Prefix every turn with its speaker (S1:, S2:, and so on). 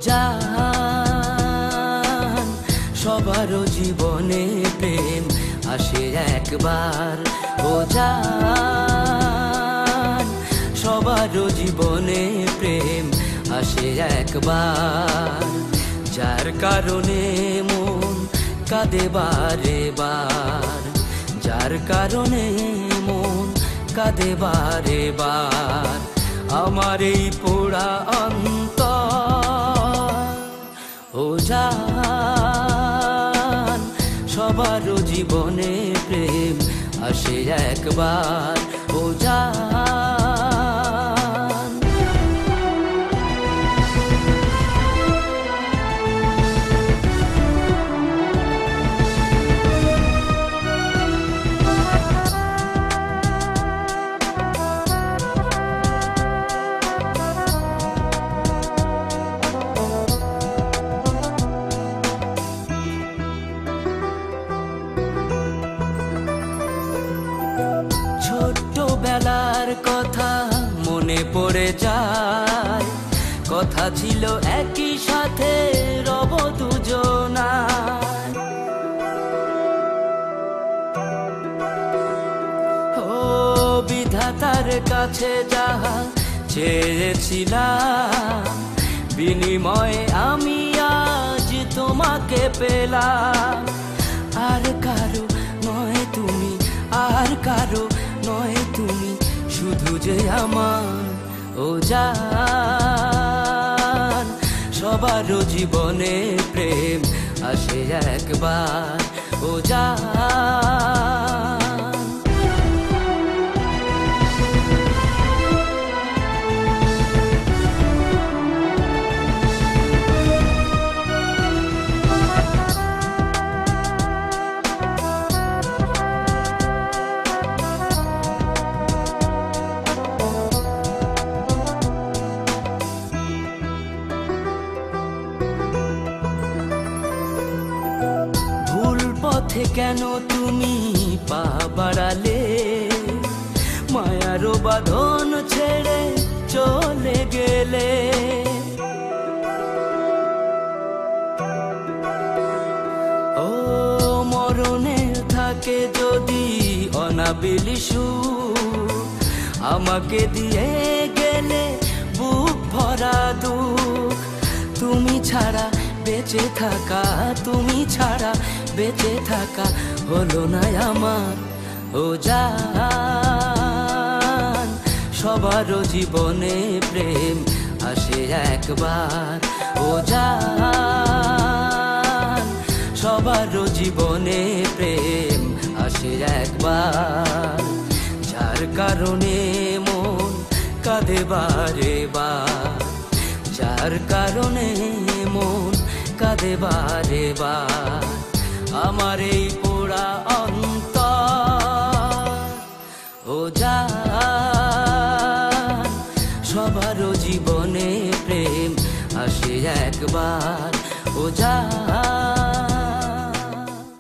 S1: জান সবারও জীবনে প্রেম আসে একবার। ও জান সবারও জীবনে প্রেম আসে একবার। যার কারণে মন কাঁদে বারে বার, যার কারণে মন কাঁদে বারে বার। আমার এই পোড়া অন্তর। ও জান সবারও জীবনে প্রেম আসে একবার। ও জান ছোট্টবেলার কথা মনে পড়ে যায়, কথা ছিল একই সাথে রব দুজনায়। ও বিধাতার কাছে যাহা চেয়েছিলাম, বিনিময়ে আমি আজ তোমাকে পেলাম। আর কারো নয় তুমি, আর কারো নয় তুমি, শুধু যে আমার। ও জান সবারও জীবনে প্রেম আসে একবার। ও জান পথে কেন তুমি পা বাড়ালে, মায়ারও বাঁধন ছেড়ে চলে গেলে। ও মরণে থাকে যদি অনাবিলি সুর, আমাকে দিয়ে গেলে বুক ভরা দুঃখ। তুমি ছাড়া বেঁচে থাকা, তুমি ছাড়া বেঁচে থাকা হলো না আমার। ও জান সবারও জীবনে প্রেম আসে একবার। ও জান সবারও জীবনে প্রেম আসে একবার। যার কারণে মন কাঁদে বারে বার, যার কারণে মন কাঁদে বারে বার। আমার এই পোড়া অন্তর। ও জান সবারও জীবনে প্রেম আসে একবার। ও জান